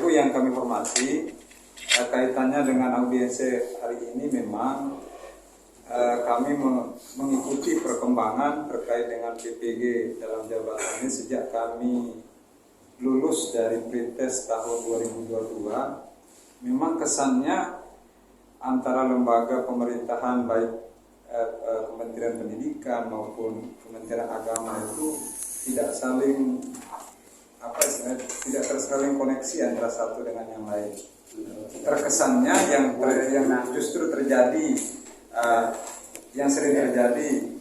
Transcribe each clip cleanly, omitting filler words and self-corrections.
Ibu yang kami hormati, kaitannya dengan audiensi hari ini memang kami mengikuti perkembangan terkait dengan PPG dalam jabatan ini sejak kami lulus dari pretest tahun 2022. Memang kesannya antara lembaga pemerintahan baik Kementerian Pendidikan maupun Kementerian Agama itu tidak saling tidak tersaling koneksi antara satu dengan yang lain. Terkesannya yang justru terjadi yang sering terjadi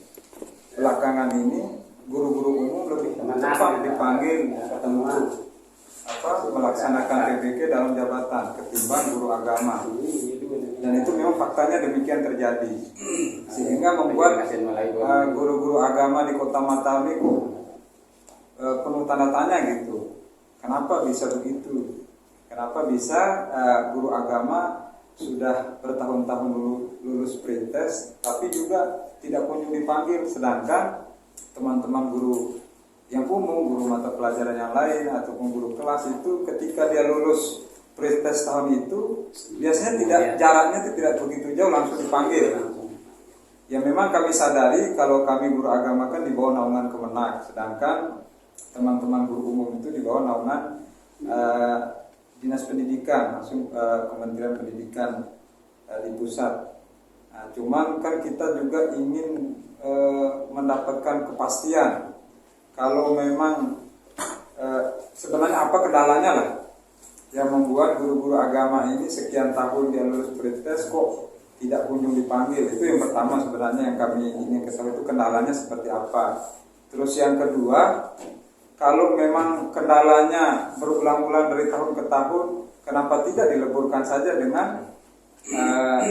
belakangan ini, guru-guru umum lebih cepat dipanggil melaksanakan PPG dalam jabatan ketimbang guru agama. Dan itu memang faktanya demikian terjadi, sehingga membuat guru-guru agama di Kota Mataram ini penuh tanda tanya gitu. Kenapa bisa begitu? Kenapa bisa guru agama sudah bertahun-tahun lulus pretest tapi juga tidak kunjung dipanggil, sedangkan teman-teman guru yang umum, guru mata pelajaran yang lain ataupun guru kelas itu ketika dia lulus pretest tahun itu biasanya jaraknya tidak begitu jauh langsung dipanggil. Ya memang kami sadari kalau kami guru agama kan di bawah naungan Kemenak, sedangkan teman-teman guru umum itu di bawah naungan Dinas Pendidikan, langsung Kementerian Pendidikan di pusat. Nah, cuman kan kita juga ingin mendapatkan kepastian kalau memang sebenarnya apa kendalanya lah yang membuat guru-guru agama ini sekian tahun dia lulus pretest kok tidak kunjung dipanggil. Itu yang pertama sebenarnya yang kami ingin ketahui, itu kendalanya seperti apa. Terus yang kedua, kalau memang kendalanya berulang-ulang dari tahun ke tahun, kenapa tidak dileburkan saja dengan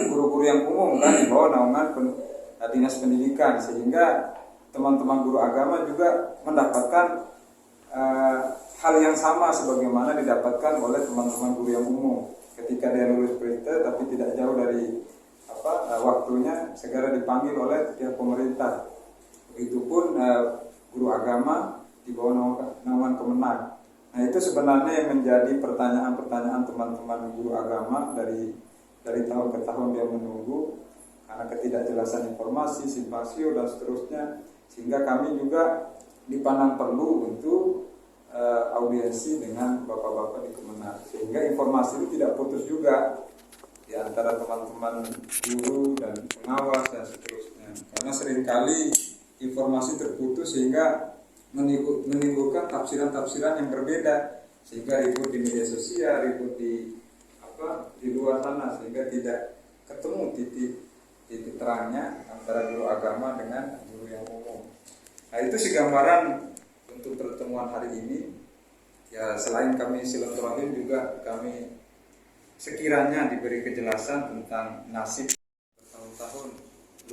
guru-guru yang umum kan di bawah naungan Dinas Pendidikan, sehingga teman-teman guru agama juga mendapatkan hal yang sama sebagaimana didapatkan oleh teman-teman guru yang umum ketika dia lulus pretest tapi tidak jauh dari waktunya segera dipanggil oleh pihak pemerintah. Begitupun guru agama di bawah naungan Kemenak. Nah itu sebenarnya yang menjadi pertanyaan-pertanyaan teman-teman guru agama dari tahun ke tahun dia menunggu karena ketidakjelasan informasi, simpang siur dan seterusnya, sehingga kami juga dipandang perlu untuk audiensi dengan bapak-bapak di Kemenak, sehingga informasi itu tidak putus juga di antara teman-teman guru dan pengawas dan seterusnya, karena seringkali informasi terputus sehingga menimbulkan tafsiran-tafsiran yang berbeda, sehingga ribut di media sosial, ribut di luar sana, sehingga tidak ketemu titik terangnya antara guru agama dengan guru yang umum. Nah itu sih gambaran untuk pertemuan hari ini. Ya selain kami silaturahim juga kami sekiranya diberi kejelasan tentang nasib bertahun-tahun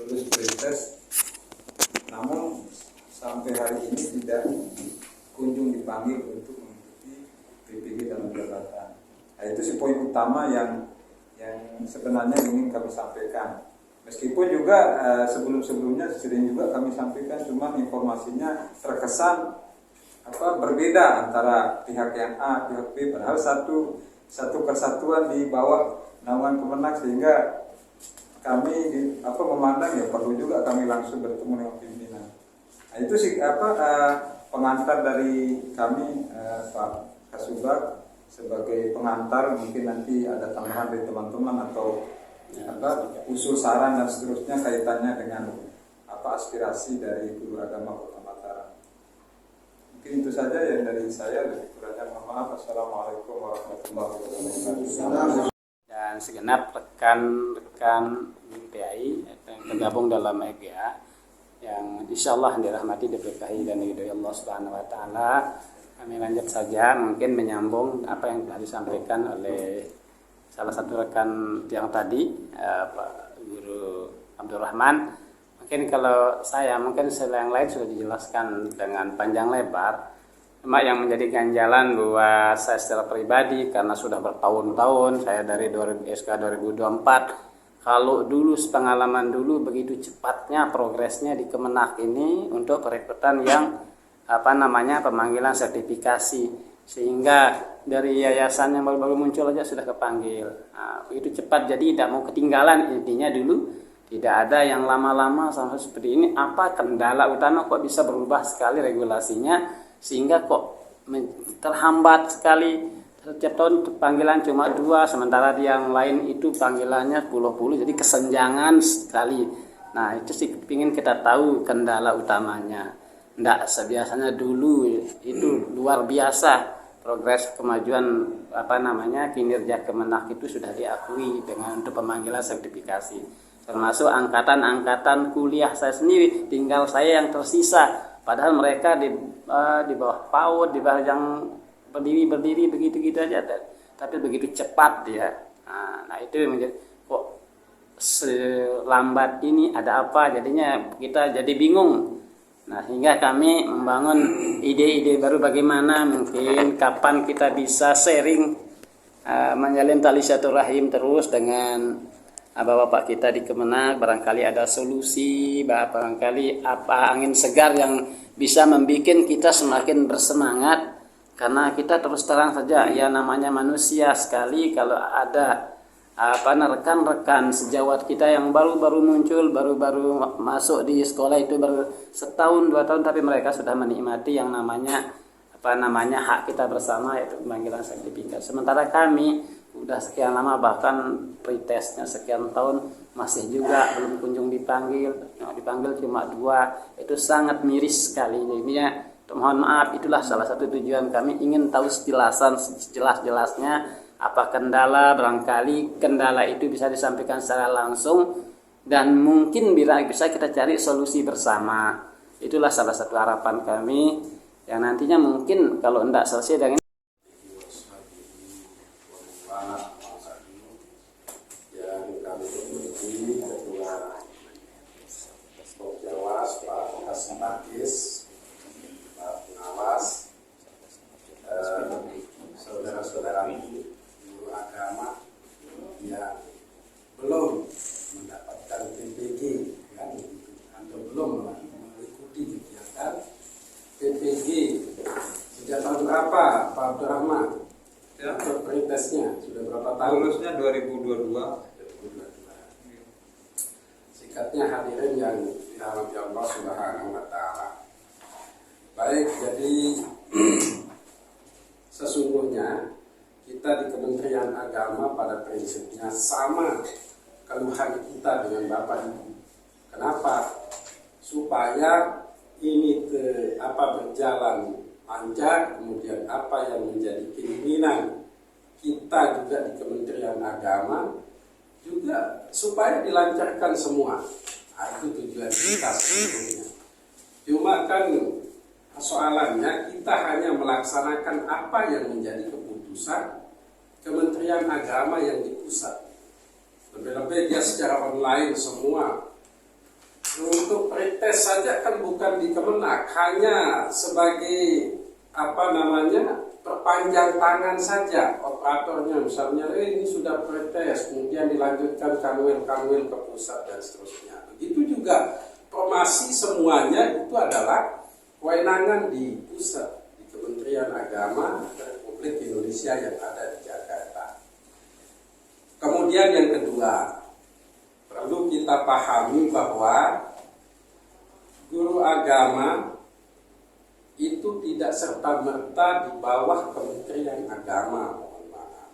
lulus pretest, namun sampai hari ini tidak kunjung dipanggil untuk mengikuti PPG dalam jabatan. Nah itu sih poin utama yang sebenarnya ingin kami sampaikan. Meskipun juga sebelum-sebelumnya sering juga kami sampaikan, cuma informasinya terkesan berbeda antara pihak yang A, pihak B, padahal satu kesatuan di bawah naungan Kemenak, sehingga kami memandang ya perlu juga kami langsung bertemu dengan pimpinan. Nah itu sih pengantar dari kami, Pak Kasubag sebagai pengantar. Mungkin nanti ada tambahan dari teman-teman atau usul saran dan seterusnya kaitannya dengan aspirasi dari guru agama Kota Mataram. Mungkin itu saja yang dari saya. Lebih kurangnya mohon maaf. Assalamualaikum warahmatullahi wabarakatuh. Dan segenap rekan-rekan PAI yang tergabung dalam EGA yang insyaallah dirahmati, diberkahi dan diridhoi Allah Subhanahu wa taala. Kami lanjut saja, mungkin menyambung apa yang telah disampaikan oleh salah satu rekan yang tadi, Pak Guru Abdurrahman. Mungkin kalau saya, mungkin yang lain sudah dijelaskan dengan panjang lebar. Cuma yang menjadi ganjalan buat saya secara pribadi, karena sudah bertahun-tahun, saya dari SK 2024. Kalau dulu pengalaman dulu begitu cepatnya progresnya di Kemenak ini untuk perekrutan yang pemanggilan sertifikasi, sehingga dari yayasan yang baru-baru muncul aja sudah kepanggil. Nah, begitu cepat, jadi tidak mau ketinggalan. Intinya dulu tidak ada yang lama-lama sampai seperti ini. Apa kendala utama kok bisa berubah sekali regulasinya sehingga kok terhambat sekali? Setiap tahun panggilan cuma 2, sementara yang lain itu panggilannya puluh-puluh, jadi kesenjangan sekali. Nah, itu sih ingin kita tahu kendala utamanya. Tidak sebiasanya dulu, itu luar biasa progres kemajuan kinerja Kemenak itu sudah diakui dengan untuk pemanggilan sertifikasi. Termasuk angkatan kuliah saya sendiri, tinggal saya yang tersisa. Padahal mereka di bawah PAUD, di bawah yang berdiri begitu aja, tapi begitu cepat dia. Nah itu yang menjadi kok selambat ini, ada apa? Jadinya kita jadi bingung. Nah, hingga kami membangun ide-ide baru bagaimana mungkin kapan kita bisa sharing, menjalin tali silaturahim terus dengan bapak-bapak kita di Kemenak. Barangkali ada solusi, barangkali apa angin segar yang bisa membuat kita semakin bersemangat. Karena kita terus terang saja, ya namanya manusia, sekali kalau ada rekan-rekan sejawat kita yang baru-baru muncul, baru-baru masuk di sekolah itu baru setahun 2 tahun, tapi mereka sudah menikmati yang namanya hak kita bersama, yaitu pemanggilan sertifikat. Sementara kami udah sekian lama, bahkan pretestnya sekian tahun masih juga belum kunjung dipanggil cuma 2, itu sangat miris sekali. Jadinya mohon maaf, itulah salah satu tujuan kami, ingin tahu penjelasan sejelas-jelasnya apa kendala. Barangkali kendala itu bisa disampaikan secara langsung dan mungkin bisa kita cari solusi bersama. Itulah salah satu harapan kami yang nantinya mungkin kalau tidak selesai dengan saudara-saudara guru agama yang belum mendapatkan PPG atau belum mengikuti kegiatan PPG sejak tahun berapa, Pak Abdurrahman? Ya, pretestnya sudah berapa tahun? Lulusnya 2022. Sikatnya hadirin yang dirahmati Allah Subhanahu wa taala. Baik, jadi sesungguhnya kita di Kementerian Agama pada prinsipnya sama keluhan kita dengan Bapak Ibu. Kenapa? Supaya ini berjalan lancar, kemudian apa yang menjadi keinginan kita juga di Kementerian Agama juga supaya dilancarkan semua. Nah, itu tujuan kita sebetulnya. Cuma kan soalannya kita hanya melaksanakan apa yang menjadi keputusan Kementerian Agama yang di pusat. Lebih-lebih dia secara online semua. Untuk pretest saja kan bukan di Kemenak, hanya sebagai perpanjang tangan saja operatornya. Misalnya ini sudah pretest, kemudian dilanjutkan kanwil ke pusat dan seterusnya. Begitu juga promasi semuanya itu adalah kewenangan di pusat, di Kementerian Agama Republik Indonesia yang ada di Jakarta. Kemudian yang kedua, perlu kita pahami bahwa guru agama itu tidak serta-merta di bawah Kementerian Agama. Mohon maaf.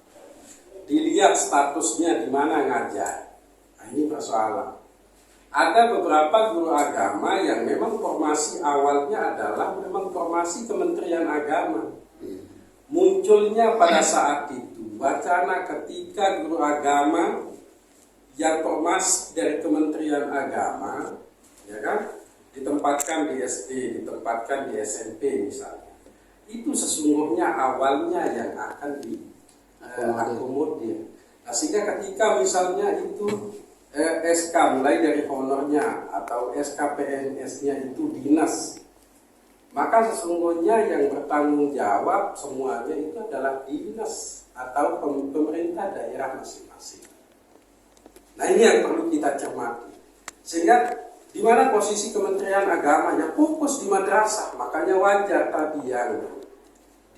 Dilihat statusnya di mana ngajar. Nah, ini persoalan. Ada beberapa guru agama yang memang formasi awalnya adalah memang formasi Kementerian Agama. Munculnya pada saat itu wacana ketika guru agama yang formasi dari Kementerian Agama, ya kan, ditempatkan di SD, ditempatkan di SMP misalnya. Itu sesungguhnya awalnya yang akan diakomodir. Nah, sehingga ketika misalnya itu SK mulai dari honornya atau SKPNS-nya itu dinas, maka sesungguhnya yang bertanggung jawab semuanya itu adalah dinas atau pemerintah daerah masing-masing. Nah, ini yang perlu kita cermati. Sehingga di mana posisi Kementerian Agamanya fokus di madrasah, makanya wajar tadi yang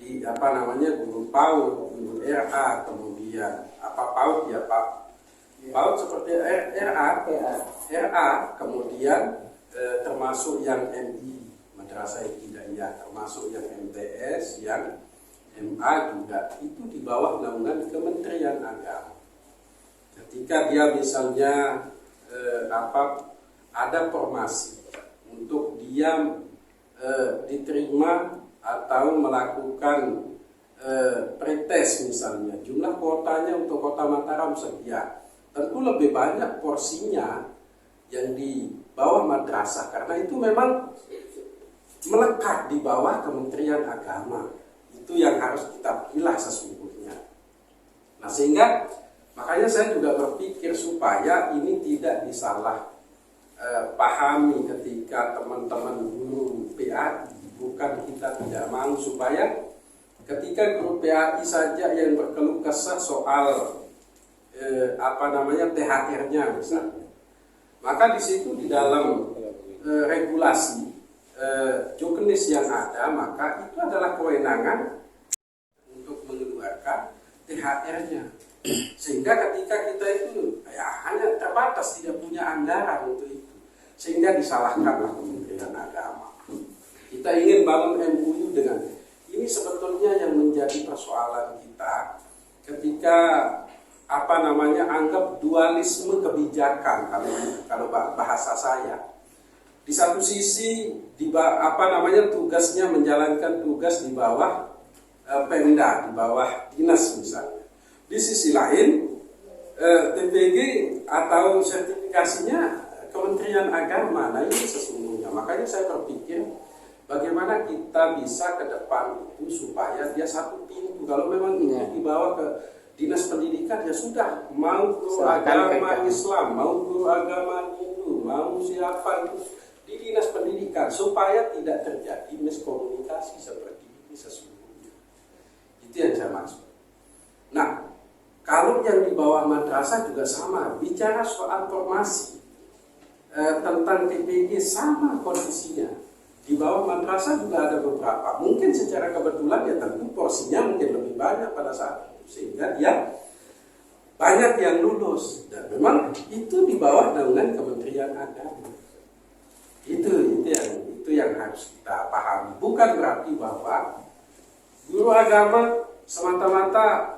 di guru PAUD, guru RA, kemudian PAUD ya Pak, PAUD seperti RA, kemudian termasuk yang MI, Madrasah Ibtidaiyah, termasuk yang MTS, yang MA juga itu di bawah naungan Kementerian Agama. Ketika dia misalnya ada formasi untuk dia diterima atau melakukan pretest misalnya, jumlah kuotanya untuk Kota Mataram sekian, tentu lebih banyak porsinya yang di bawah madrasah karena itu memang melekat di bawah Kementerian Agama. Itu yang harus kita pilah sesungguhnya. Nah sehingga makanya saya juga berpikir supaya ini tidak disalah pahami ketika teman-teman guru PAI, bukan kita tidak mau supaya ketika guru PAI saja yang berkeluh kesah soal THR-nya misalnya, maka di situ di dalam regulasi juknis yang ada, maka itu adalah kewenangan untuk mengeluarkan THR-nya. Sehingga ketika kita itu hanya terbatas, tidak punya anggaran untuk itu, sehingga disalahkanlah Kementerian Agama. Kita ingin bangun MUU dengan ini, sebetulnya yang menjadi persoalan kita ketika anggap dualisme kebijakan, kalau bahasa saya. Di satu sisi tugasnya menjalankan tugas di bawah Pemda, di bawah dinas misalnya. Di sisi lain TPG atau sertifikasinya Kementerian Agama. Nah ini sesungguhnya, makanya saya berpikir bagaimana kita bisa ke depan itu supaya dia satu pintu. Kalau memang ini dibawa ke dinas pendidikan, ya sudah, mau guru agama Islam, mau guru agama Hindu, mau siapa itu di dinas pendidikan, supaya tidak terjadi miskomunikasi seperti ini sesungguhnya. Itu yang saya maksud. Nah, kalau yang di bawah madrasah juga sama, bicara soal formasi tentang TPG sama kondisinya. Di bawah madrasah juga ada beberapa, mungkin secara kebetulan ya tentu porsinya mungkin lebih banyak pada saat itu, sehingga dia banyak yang lulus, dan memang itu di bawah naungan Kementerian Agama. Itu yang harus kita pahami. Bukan berarti bahwa guru agama semata-mata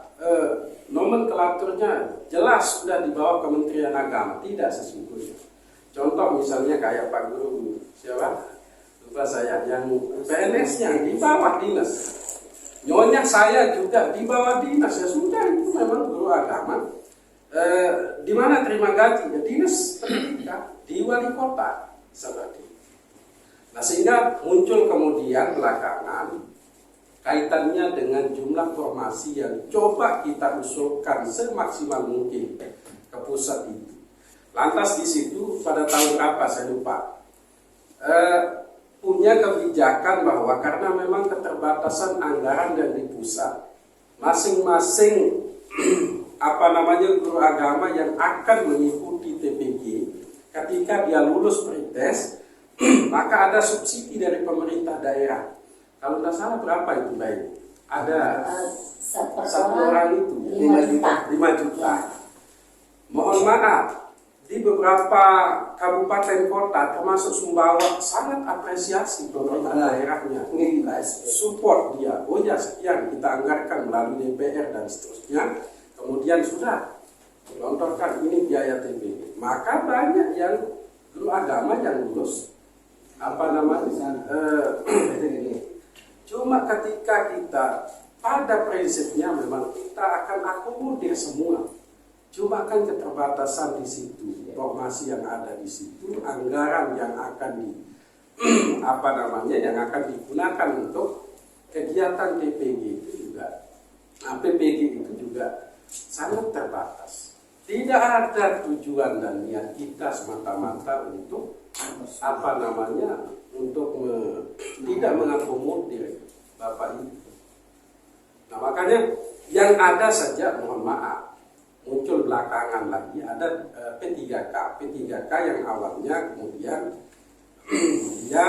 nomenklaturnya jelas sudah di bawah Kementerian Agama, tidak sesungguhnya. Contoh misalnya kayak Pak Guru siapa? Lupa saya, yang PNS-nya di bawah dinas. Nyonya saya juga di bawah dinas, ya sudah, itu memang guru agama. Di mana terima gaji? Ya dinas pendidikan, di wali kota seperti itu. Nah sehingga muncul kemudian belakangan kaitannya dengan jumlah formasi yang coba kita usulkan semaksimal mungkin ke pusat itu. Lantas di situ pada tahun berapa saya lupa, punya kebijakan bahwa karena memang keterbatasan anggaran dari pusat, masing-masing guru agama yang akan mengikuti TPG ketika dia lulus pretest maka ada subsidi dari pemerintah daerah. Kalau tidak salah berapa itu baik? Ada satu orang itu 5 juta. Mohon maaf, di beberapa kabupaten kota termasuk Sumbawa sangat apresiasi pemerintah daerahnya, support dia. Oh ya sekian kita anggarkan melalui DPR dan seterusnya. Kemudian sudah dilontorkan ini biaya TPG. Maka banyak yang guru agama yang lulus cuma ketika kita pada prinsipnya memang kita akan akomodir semua. Cuma kan keterbatasan di situ, informasi yang ada di situ, anggaran yang akan yang akan digunakan untuk kegiatan PPG itu juga, PPG itu juga sangat terbatas. Tidak ada tujuan dan niat kita semata-mata untuk tidak mengakomodir Bapak Ibu. Nah makanya yang ada saja, mohon maaf, muncul belakangan lagi ada P3K yang awalnya kemudian dia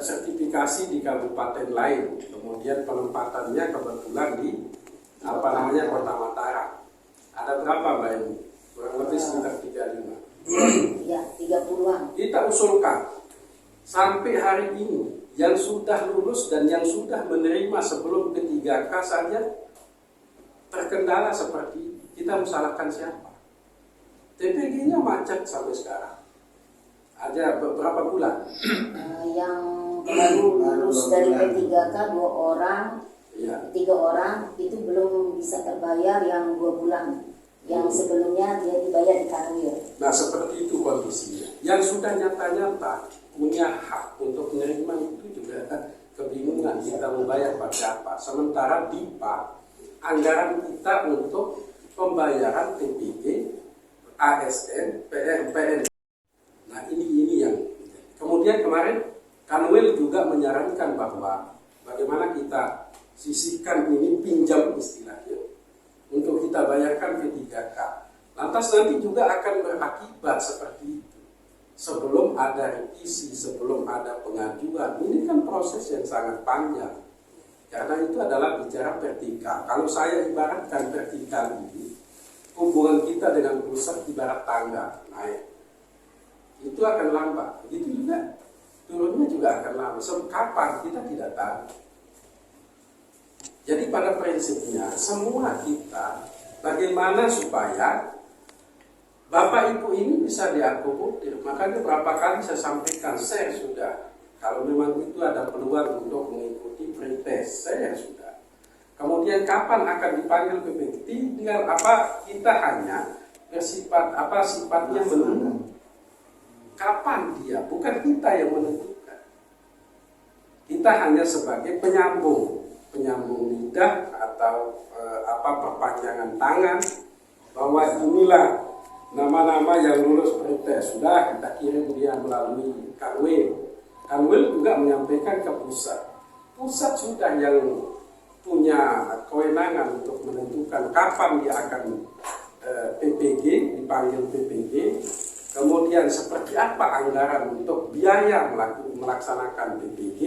sertifikasi di kabupaten lain, kemudian penempatannya kebetulan di Kota Mataram. Ada berapa Mbak Ibu? Kurang lebih sekitar 35. Ya, 30-an. Kita usulkan sampai hari ini yang sudah lulus dan yang sudah menerima sebelum ke-3K saja terkendala seperti ini. Kita menyalahkan siapa? TPG-nya macet sampai sekarang. Ada beberapa bulan. Yang baru lulus dari P3K 2 orang, Ya. 3 orang itu belum bisa terbayar yang 2 bulan. Yang sebelumnya dia dibayar di Kanwil. Nah seperti itu kondisinya. Yang sudah nyata-nyata punya hak untuk menerima itu juga kebingungan kita membayar pada apa. Sementara DIPA anggaran kita untuk pembayaran TPG, ASN, PN. Nah ini yang kemudian kemarin Kanwil juga menyarankan bahwa bagaimana kita sisihkan ini pinjam istilahnya untuk kita bayarkan P3K. Lantas nanti juga akan berakibat seperti itu. Sebelum ada revisi, sebelum ada pengajuan, ini kan proses yang sangat panjang. Karena itu adalah bicara vertikal. Kalau saya ibaratkan vertikal ini, hubungan kita dengan pusat ibarat tangga naik. Itu akan lambat. Begitu juga turunnya juga akan lambat. Kapan kita tidak tahu. Jadi pada prinsipnya semua kita bagaimana supaya Bapak Ibu ini bisa diakomodir. Makanya berapa kali saya sampaikan, saya sudah kalau memang itu ada peluang untuk mengikuti pretest, saya sudah. Kemudian kapan akan dipanggil PPT? Tinggal apa kita hanya bersifat sifatnya menunggu. Kapan dia? Bukan kita yang menentukan. Kita hanya sebagai penyambung lidah atau perpanjangan tangan bahwa inilah nama-nama yang lulus pretest. Sudah kita kirim dia melalui Kanwil. Kanwil juga menyampaikan ke pusat. Pusat sudah yang punya kewenangan untuk menentukan kapan dia akan PPG, dipanggil PPG. Kemudian seperti apa anggaran untuk biaya melaksanakan PPG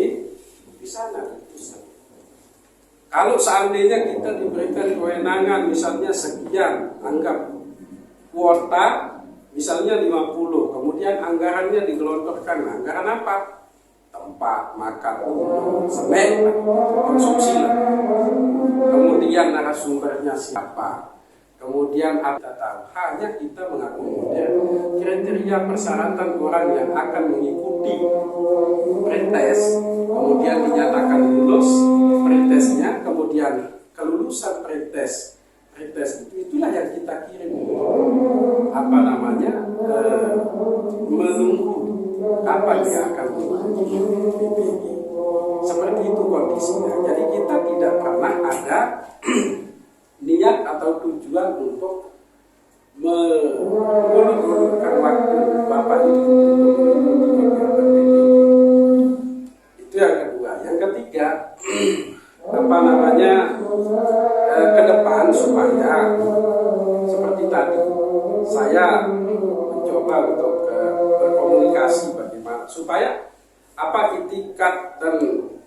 di sana di pusat. Kalau seandainya kita diberikan kewenangan misalnya sekian, anggap kuota misalnya 50, kemudian anggarannya digelontorkan. Anggaran apa? Tempat, makan, semen, konsumsi. Kemudian narasumbernya siapa? Kemudian kita tahu, hanya kita mengakomodir kriteria persyaratan orang yang akan mengikuti pretest, kemudian dinyatakan lulus pretestnya, kemudian kelulusan pretest itulah yang kita kirim menunggu kapan dia akan mengikuti PPG. Seperti itu kondisinya. Jadi kita tidak pernah ada niat atau tujuan untuk mengulur-ulurkan waktu Bapak Ibu untuk kegiatan PPG. Itu yang kedua. Yang ketiga, ke depan supaya seperti tadi saya mencoba untuk berkomunikasi bagaimana supaya itikat dan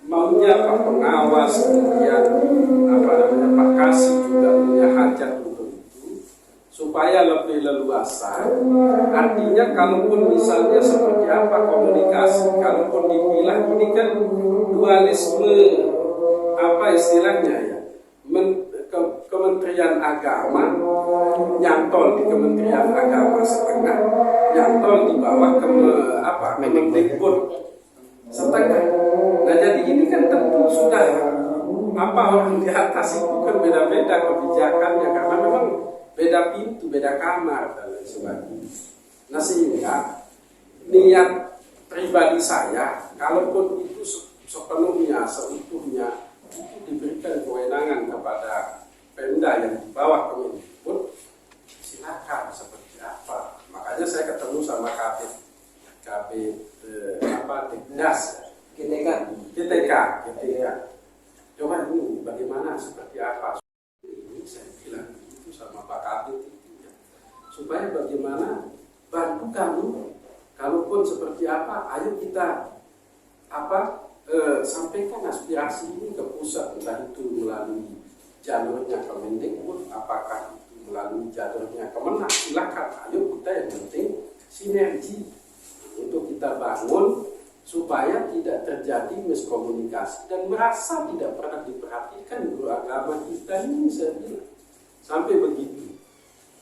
maunya Pak Pengawas, kemudian Pak Kasih juga punya hajat untuk itu supaya lebih leluasa. Artinya kalaupun misalnya seperti apa komunikasi, kalaupun dipilah ini kan dualisme istilahnya ya, Kementerian Agama nyantol di Kementerian Agama setengah, nyantol di bawah Kemendikbud setengah. Nah jadi ini kan tentu sudah orang di atas itu kan beda-beda kebijakannya karena memang beda pintu, beda kamar dan lain sebagainya. Nah sehingga niat pribadi saya, kalaupun itu sepenuhnya, seutuhnya itu diberikan kewenangan kepada Pemda yang di bawah Kemendikbud, silakan seperti apa. Makanya saya ketemu sama Tekdas, GTK. Coba ini bagaimana seperti apa? Ini saya bilang itu sama Pak Kabit itu ya. Supaya bagaimana bantu kami, kalaupun seperti apa, ayo kita sampaikan aspirasi ini ke pusat, entah itu melalui jalurnya Kemendikbud, apakah itu melalui jalurnya Kemenak, silakan. Ayo kita yang penting sinergi untuk kita bangun supaya tidak terjadi miskomunikasi dan merasa tidak pernah diperhatikan guru agama kita ini, saya bilang sampai begitu.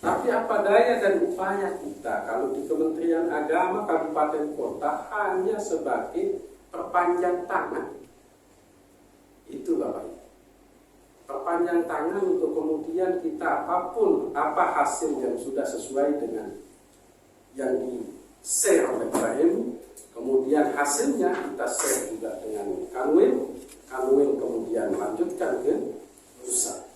Tapi apa daya dan upaya kita kalau di Kementerian Agama kabupaten kota hanya sebagai perpanjang tangan. Itu Bapak Ibu. Perpanjang tangan untuk kemudian kita apapun apa hasil yang sudah sesuai dengan yang di-share oleh KM, kemudian hasilnya kita share juga dengan Kanwil kemudian melanjutkan ke pusat.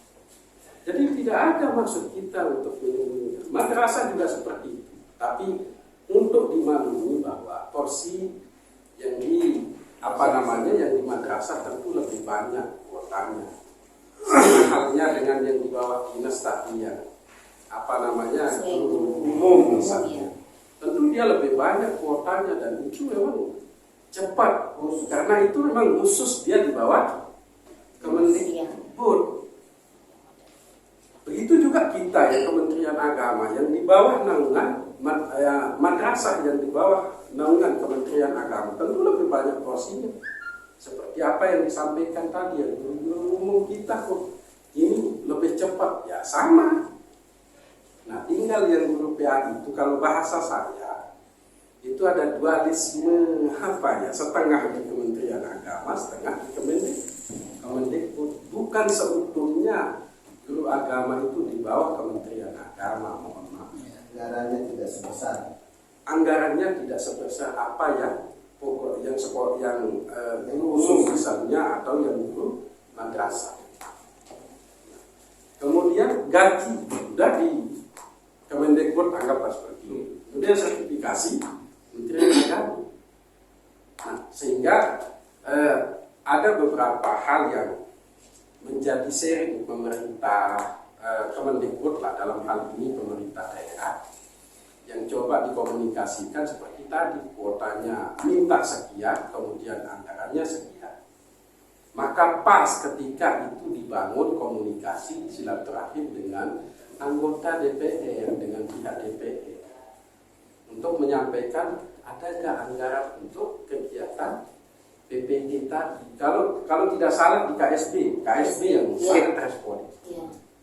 Jadi tidak ada maksud kita untuk menyembunyikan. Madrasah juga seperti itu. Tapi untuk dimaklumi bahwa porsi yang di yang di madrasah tentu lebih banyak kuotanya. Halnya dengan yang di bawah dinas tarbiyah, umum misalnya. Tentu dia lebih banyak kuotanya dan itu memang cepat karena itu memang khusus dia di bawah Kemendikbud. Begitu juga kita yang Kementerian Agama yang di bawah naungan madrasah yang di bawah naungan Kementerian Agama tentu lebih banyak porsinya. Seperti apa yang disampaikan tadi yang guru umum kita kok ini lebih cepat ya sama. Nah tinggal yang guru PA itu kalau bahasa saya itu ada dualisme setengah di Kementerian Agama, setengah di Kemendikbud. Bukan seutuhnya guru agama itu di bawah Kementerian Agama, mohon maaf. Anggarannya tidak sebesar. Anggarannya tidak sebesar apa yang pokok yang sekolah yang guru umum misalnya atau yang guru madrasah. Kemudian gaji sudah di Kemendikbud anggaplah seperti itu. Kemudian sertifikasi Kementerian Agama. Nah, sehingga ada beberapa hal yang menjadi sharing pemerintah Kemendikbud lah dalam hal ini pemerintah daerah yang coba dikomunikasikan seperti tadi, kuotanya minta sekian, kemudian anggarannya sekian. Maka pas ketika itu dibangun komunikasi silaturahim dengan anggota DPR, dengan pihak DPR untuk menyampaikan ada nggak anggaran untuk kegiatan PPG tadi. Kalau tidak salah di KSB yang sangat respon.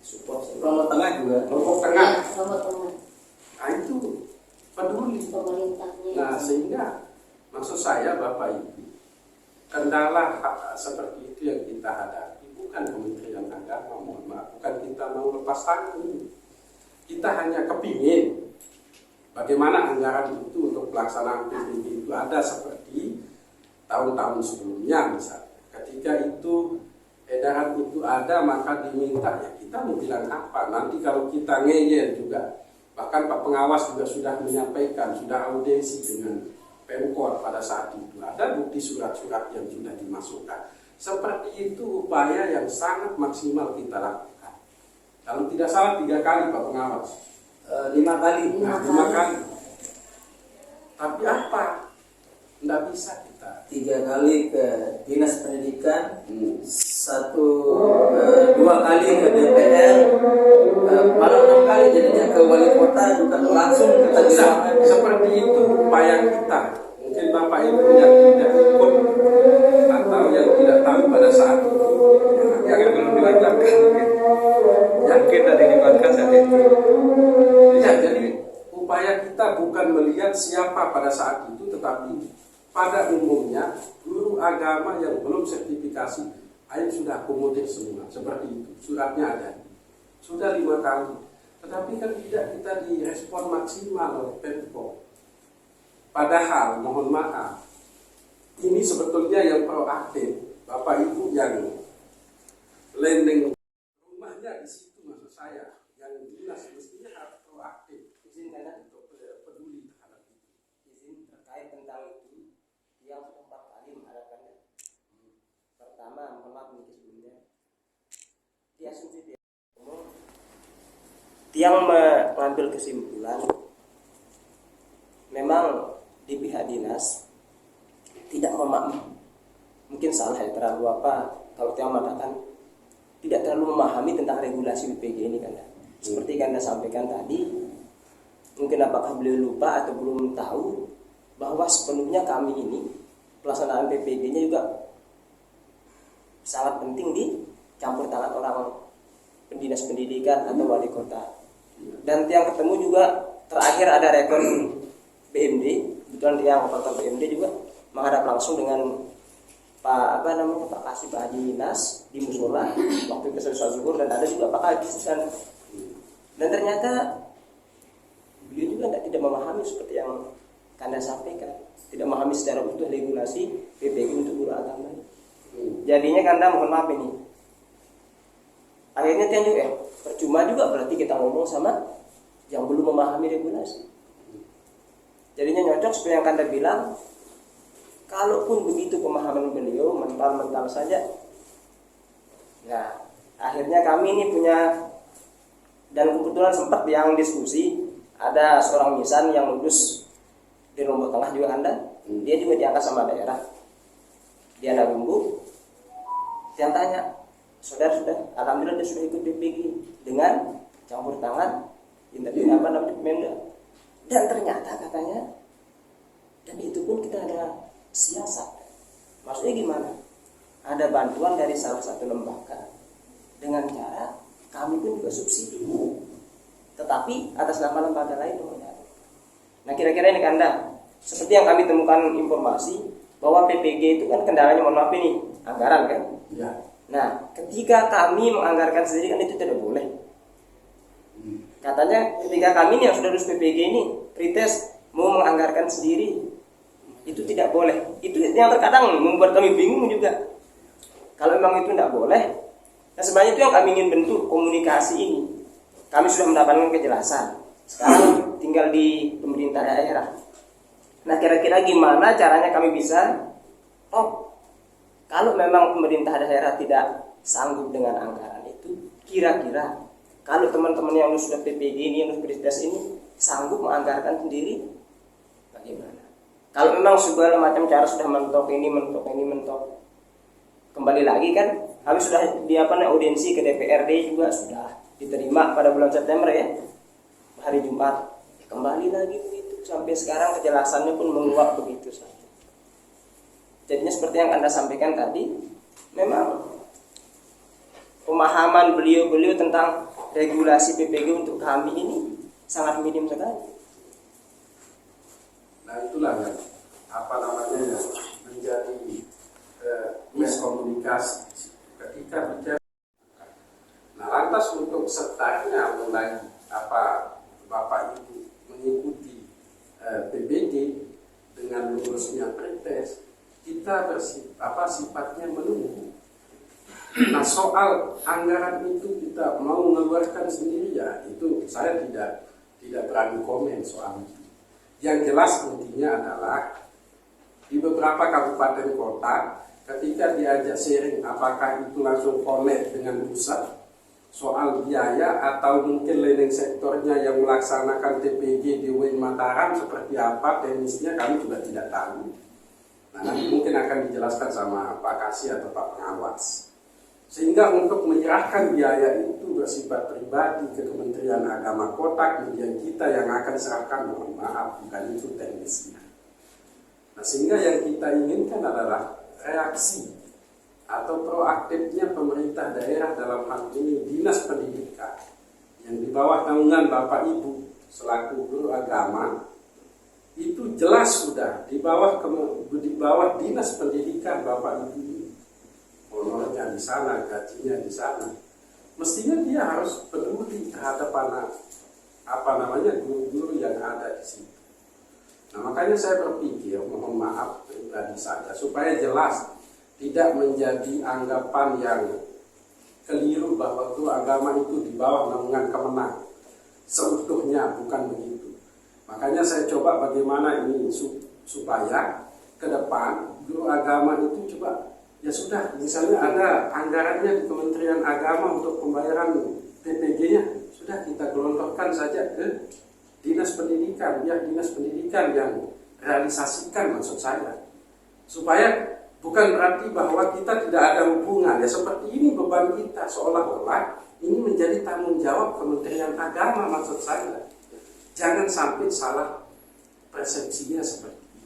Support Lombok Tengah juga. Lombok Tengah. Lombok Tengah. Nah itu peduli. Pemerintahnya. Nah sehingga maksud saya Bapak Ibu, kendala seperti itu yang kita hadapi bukan Kementerian Agama, mohon maaf, bukan kita mau lepas tangan. Kita hanya kepingin bagaimana anggaran itu untuk pelaksanaan PPG itu ada seperti tahun-tahun sebelumnya misalnya. Ketika itu edaran itu ada maka diminta ya kita mau bilang apa nanti kalau kita ngeyel juga, bahkan Pak Pengawas juga sudah menyampaikan, sudah audiensi dengan Pemkor pada saat itu ada bukti surat-surat yang sudah dimasukkan. Seperti itu upaya yang sangat maksimal kita lakukan. Kalau tidak salah 3 kali Pak Pengawas, 5 kali. Nah, 5 kali. Tapi apa? Tidak bisa kita. 3 kali ke Dinas Pendidikan, 2 kali ke DPR, malah 6 kali jadinya ke wali kota juga langsung kita bisa. Seperti itu upaya kita. Mungkin Bapak Ibu yang tidak ikut atau yang tidak tahu pada saat itu, yang belum dilakukan, yang kita dilibatkan saat itu. Ya, jadi upaya kita bukan melihat siapa pada saat itu, tetapi pada umumnya guru agama yang belum sertifikasi, ayo sudah akomodir semua, seperti itu. Suratnya ada, sudah 5 kali. Tetapi kan tidak kita direspon maksimal oleh Pemkor. Padahal, mohon maaf, ini sebetulnya yang proaktif. Bapak Ibu yang landing rumahnya di situ, maksud saya, yang dinas mestinya harus proaktif. Izinkan untuk peduli terhadap itu. izin terkait tentang itu yang 4 kali menghadapkannya. Pertama, mohon maaf mungkin sebelumnya di asumsi dia yang mengambil kesimpulan memang di pihak dinas tidak mungkin salah ya, terlalu kalau yang mengatakan tidak terlalu memahami tentang regulasi PPG ini kan. Seperti yang Anda sampaikan tadi, mungkin apakah beliau lupa atau belum tahu bahwa sepenuhnya kami ini pelaksanaan PPG-nya juga sangat penting di campur tangan orang pendinas pendidikan atau wali kota. Dan yang ketemu juga terakhir ada rekor BMD, kebetulan yang kota BMD juga menghadap langsung dengan Pak Kasih Pak Haji Dinas di musola waktu itu selesai zuhur, dan ada juga Pak Haji dan ternyata beliau juga tidak memahami seperti yang Anda sampaikan, tidak memahami secara utuh regulasi PPG untuk guru agama. Jadinya Anda mohon maaf ini, akhirnya percuma juga berarti kita ngomong sama yang belum memahami regulasi. Jadinya nyocok seperti yang Anda bilang. Kalaupun begitu pemahaman beliau mental saja. Nah, akhirnya kami ini punya, dan kebetulan sempat yang diskusi ada seorang misan yang lulus di Lombok Tengah juga Anda. Dia juga diangkat sama daerah. Dia ada bumbu. Dia tanya, saudara sudah, alhamdulillah dia sudah ikut PPG dengan campur tangan Pemda. Dan ternyata katanya, dan itu pun kita ada siasat. Maksudnya gimana? Ada bantuan dari salah satu lembaga dengan cara kami pun juga subsidi, tetapi atas nama lembaga lain. Nah, kira-kira ini Anda, seperti yang kami temukan informasi bahwa PPG itu kan kendalanya, mohon maaf ini, anggaran kan? Ya. Nah, ketika kami menganggarkan sendiri kan itu tidak boleh. Katanya ketika kami yang sudah lulus PPG ini pretest mau menganggarkan sendiri, itu tidak boleh. Itu yang terkadang membuat kami bingung juga. Kalau memang itu tidak boleh, nah sebenarnya itu yang kami ingin bentuk komunikasi ini. Kami sudah mendapatkan kejelasan. Sekarang tinggal di pemerintah daerah. Nah, kira-kira gimana caranya kami bisa? Kalau memang pemerintah daerah tidak sanggup dengan anggaran itu, kira-kira kalau teman-teman yang sudah PPG ini, yang berprestasi ini sanggup menganggarkan sendiri, bagaimana? Kalau memang segala macam cara sudah mentok, kembali lagi kan, kami sudah audiensi ke DPRD juga sudah diterima pada bulan September ya, hari Jumat, kembali lagi begitu sampai sekarang kejelasannya pun menguap begitu saja. Jadinya seperti yang Anda sampaikan tadi, memang pemahaman beliau tentang regulasi PPG untuk kami ini sangat minim sekali. Nah, itulah yang menjadi miskomunikasi ketika bicara. Nah, lantas untuk sertanya mulai Bapak Ibu mengikuti PPG dengan lulusnya pretest, kita sifatnya menunggu. Nah, soal anggaran itu kita mau mengeluarkan sendiri ya, itu saya tidak berani komen soal itu. Yang jelas intinya adalah di beberapa kabupaten kota ketika diajak sharing apakah itu langsung connect dengan pusat soal biaya atau mungkin leading sektornya yang melaksanakan TPG di UIN Mataram seperti apa teknisnya kami juga tidak tahu. Nah, nanti mungkin akan dijelaskan sama Pak Kasih atau Pak Pengawas. Sehingga untuk menyerahkan biaya itu bersifat pribadi ke Kementerian Agama Kota, kemudian kita yang akan serahkan, mohon maaf, bukan itu teknisnya. Nah, sehingga yang kita inginkan adalah reaksi atau proaktifnya pemerintah daerah, dalam hal ini Dinas Pendidikan yang di bawah naungan Bapak Ibu selaku guru agama, itu jelas sudah di bawah Dinas Pendidikan Bapak Ibu, honornya di sana, gajinya di sana. Mestinya dia harus peduli terhadap guru-guru yang ada di situ. Nah, makanya saya berpikir, mohon maaf pribadi saja, supaya jelas tidak menjadi anggapan yang keliru bahwa guru agama itu di bawah naungan Kemenang. Seutuhnya bukan begitu. Makanya saya coba bagaimana ini supaya ke depan guru agama itu coba, ya sudah, misalnya ada anggarannya di Kementerian Agama untuk pembayaran PPG-nya, sudah kita gelontorkan saja ke Dinas Pendidikan, biar Dinas Pendidikan yang realisasikan, maksud saya, supaya Bukan berarti bahwa kita tidak ada hubungan. Ya seperti ini beban kita, seolah-olah ini menjadi tanggung jawab Kementerian Agama, maksud saya. Jangan sampai salah persepsinya seperti itu.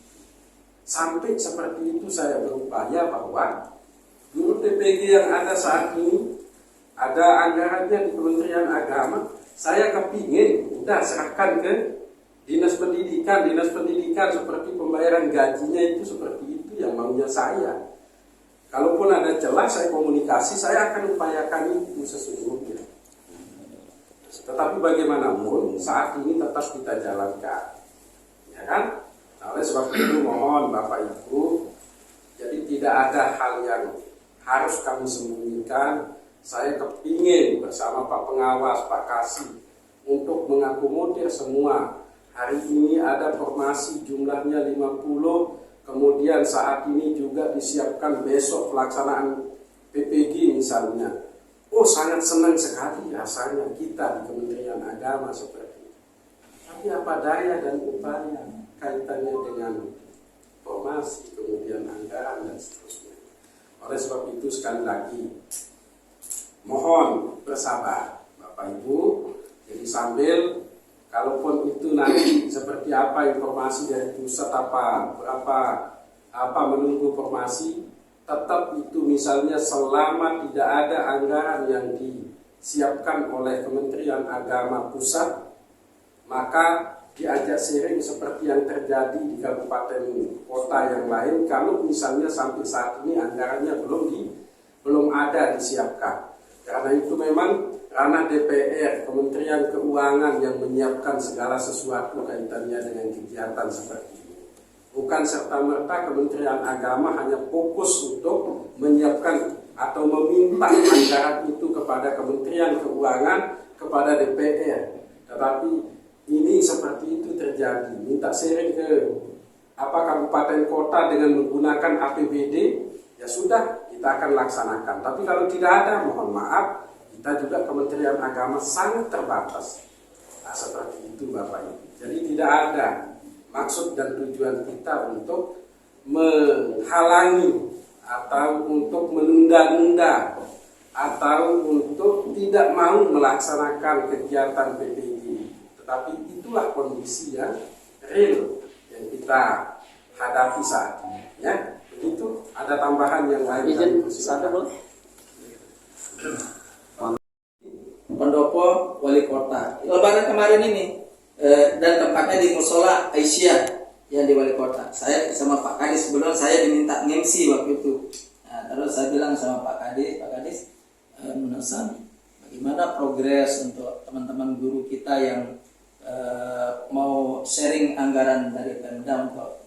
Sampai seperti itu saya berupaya bahwa guru PPG yang ada saat ini, ada anggarannya di Kementerian Agama, saya kepingin udah serahkan ke dinas pendidikan seperti pembayaran gajinya itu seperti itu yang maunya saya. Kalaupun ada celah saya komunikasi, saya akan upayakan itu sesungguhnya. Tetapi bagaimanapun saat ini tetap kita jalankan, ya kan? Nah, oleh sebab itu mohon Bapak Ibu, jadi tidak ada hal yang harus kami sembunyikan. Saya kepingin bersama Pak Pengawas, Pak Kasih, untuk mengakomodir semua. Hari ini ada formasi jumlahnya 50, kemudian saat ini juga disiapkan besok pelaksanaan PPG misalnya. Oh, sangat senang sekali rasanya kita di Kementerian Agama seperti itu. Tapi apa daya dan upaya kaitannya dengan formasi, kemudian anggaran dan seterusnya. Oleh sebab itu sekali lagi mohon bersabar Bapak Ibu. Jadi sambil kalaupun itu nanti seperti apa informasi dari pusat apa menunggu informasi, tetap itu misalnya selama tidak ada anggaran yang disiapkan oleh Kementerian Agama pusat, maka diajak sharing seperti yang terjadi di kabupaten kota yang lain. Kalau misalnya sampai saat ini anggarannya belum ada disiapkan, karena itu memang ranah DPR, Kementerian Keuangan yang menyiapkan segala sesuatu kaitannya dengan kegiatan seperti ini. Bukan serta-merta Kementerian Agama hanya fokus untuk menyiapkan atau meminta anggaran itu kepada Kementerian Keuangan, kepada DPR. Tetapi ini seperti itu terjadi. Minta sharing ke kabupaten kota dengan menggunakan APBD, ya sudah kita akan laksanakan. Tapi kalau tidak ada, mohon maaf, kita juga Kementerian Agama sangat terbatas. Nah, seperti itu Bapak Ibu. Jadi tidak ada maksud dan tujuan kita untuk menghalangi atau untuk menunda-nunda atau untuk tidak mau melaksanakan kegiatan PPG. Tetapi itulah kondisi yang real yang kita hadapi saat ini. Ya, begitu. Ada tambahan yang lain? Izin satu, Pendopo Wali Kota. Lebaran kemarin ini dan tempatnya di Musola Aisyah yang di Wali Kota. Saya sama Pak Kadis sebelum saya diminta ngemsi waktu itu. Nah, terus saya bilang sama Pak Kadis, Munasan, bagaimana progres untuk teman-teman guru kita yang mau sharing anggaran dari Pemda untuk